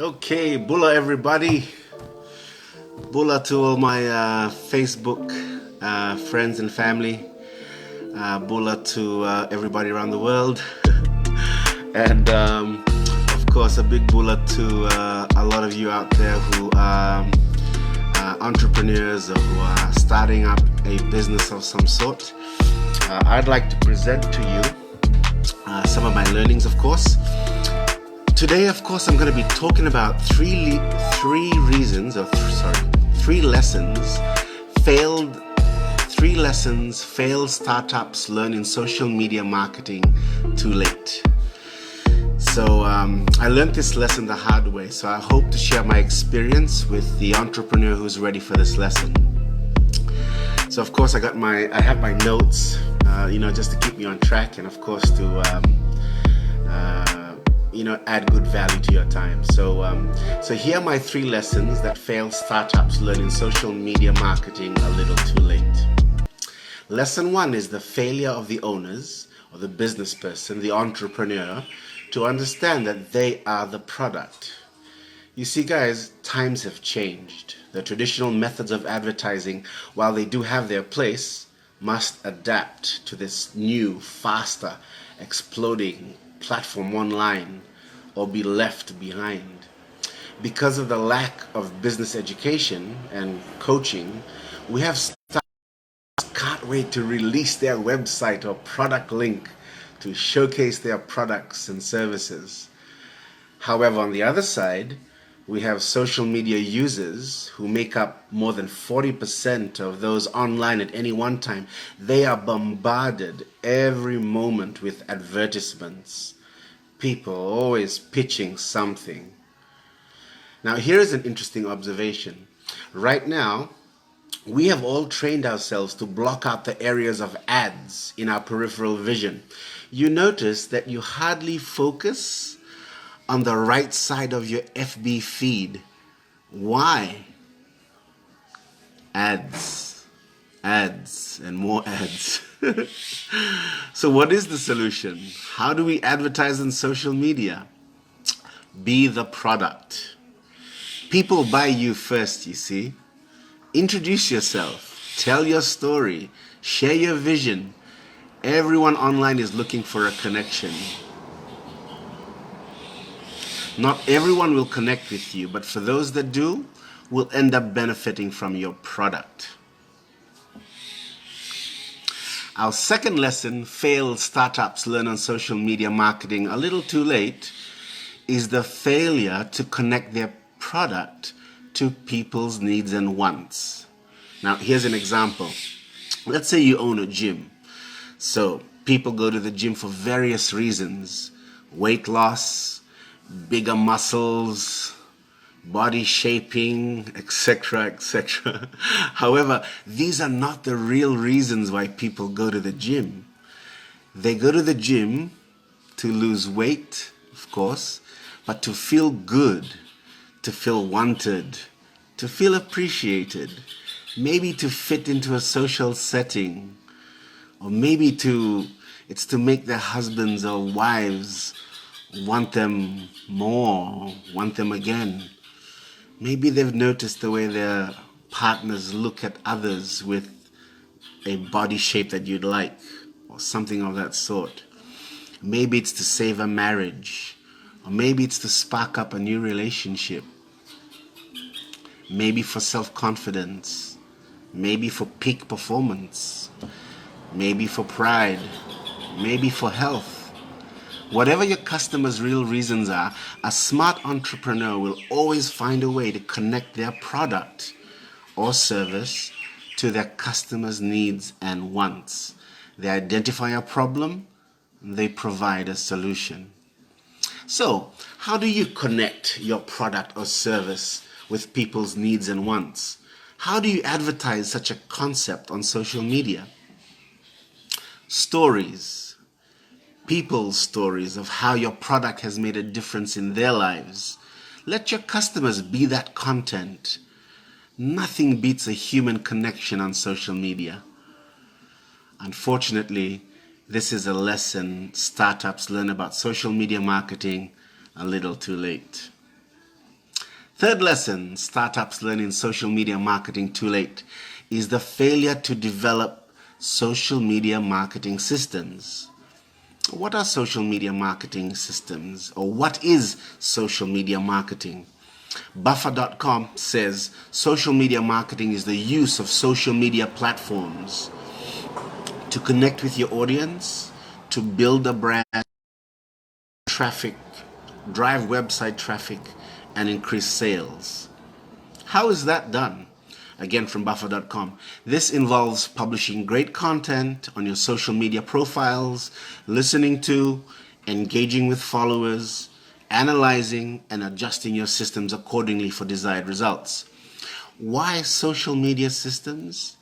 Okay, Bulla everybody. Bulla to all my Facebook friends and family. Bulla to everybody around the world. And of course, a big bulla to a lot of you out there who are entrepreneurs or who are starting up a business of some sort. I'd like to present to you some of my learnings, of course. Today, of course, I'm going to be talking about three lessons failed startups learn in social media marketing too late. So I learned this lesson the hard way. So I hope to share my experience with the entrepreneur who's ready for this lesson. So of course I have my notes, just to keep me on track, and of course to add good value to your time. So here are my 3 lessons that failed startups learn in social media marketing a little too late. Lesson 1 is the failure of the owners or the business person, the entrepreneur, to understand that they are the product. You see, guys, times have changed. The traditional methods of advertising, while they do have their place, must adapt to this new, faster, exploding platform online or be left behind. Because of the lack of business education and coaching, we have startups can't wait to release their website or product link to showcase their products and services. However, on the other side, we have social media users who make up more than 40% of those online at any one time. They are bombarded every moment with advertisements. People always pitching something. Now, here is an interesting observation. Right now, we have all trained ourselves to block out the areas of ads in our peripheral vision. You notice that you hardly focus on the right side of your FB feed. Why? Ads, and more ads. So what is the solution? How do we advertise on social media? Be the product. People buy you first, you see. Introduce yourself. Tell your story. Share your vision. Everyone online is looking for a connection. Not everyone will connect with you, but for those that do, will end up benefiting from your product. Our second lesson, failed startups learn on social media marketing a little too late, is the failure to connect their product to people's needs and wants. Now, here's an example. Let's say you own a gym. So people go to the gym for various reasons: weight loss, bigger muscles, body shaping, etc., etc. However, these are not the real reasons why people go to the gym. They go to the gym to lose weight, of course, but to feel good, to feel wanted, to feel appreciated, maybe to fit into a social setting, or maybe it's to make their husbands or wives want them more, want them again. Maybe they've noticed the way their partners look at others with a body shape that you'd like, or something of that sort. Maybe it's to save a marriage, or maybe it's to spark up a new relationship. Maybe for self-confidence, maybe for peak performance, maybe for pride, maybe for health. Whatever your customer's real reasons are, a smart entrepreneur will always find a way to connect their product or service to their customer's needs and wants. They identify a problem, they provide a solution. So, how do you connect your product or service with people's needs and wants? How do you advertise such a concept on social media? Stories. People's stories of how your product has made a difference in their lives. Let your customers be that content. Nothing beats a human connection on social media. Unfortunately, this is a lesson startups learn about social media marketing a little too late. Third lesson, startups learning social media marketing too late, is the failure to develop social media marketing systems. What are social media marketing systems, or what is social media marketing? Buffer.com says social media marketing is the use of social media platforms to connect with your audience, to build a brand, traffic, drive website traffic, and increase sales. How is that done? Again, from Buffer.com. This involves publishing great content on your social media profiles, listening to, engaging with followers, analyzing, and adjusting your systems accordingly for desired results. Why social media systems?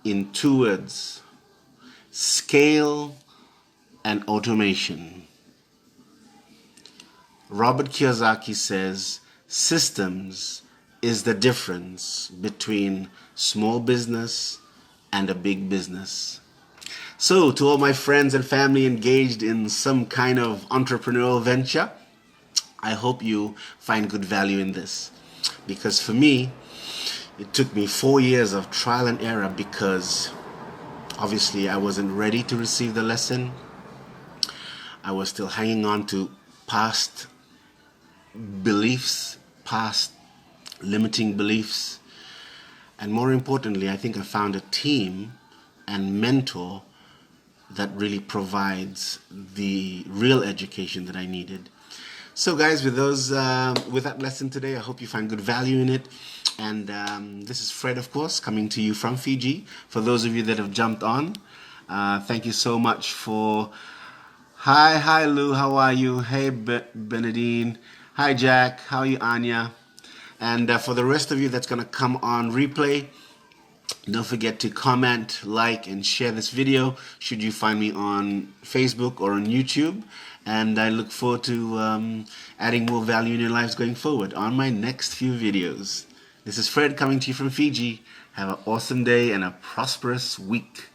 In 2 words: scale and automation. Robert Kiyosaki says systems is the difference between small business and a big business. So, to all my friends and family engaged in some kind of entrepreneurial venture, I hope you find good value in this. Because for me, it took me 4 years of trial and error, because obviously I wasn't ready to receive the lesson. I was still hanging on to past beliefs, past limiting beliefs. And more importantly, I think I found a team and mentor that really provides the real education that I needed. So guys, with that lesson today, I hope you find good value in it. And this is Fred, of course, coming to you from Fiji. For those of you that have jumped on, thank you so much for... Hi Lou, how are you? Hey Benedine. Hi Jack, how are you, Anya? And for the rest of you that's going to come on replay, don't forget to comment, like, and share this video should you find me on Facebook or on YouTube. And I look forward to adding more value in your lives going forward on my next few videos. This is Fred coming to you from Fiji. Have an awesome day and a prosperous week.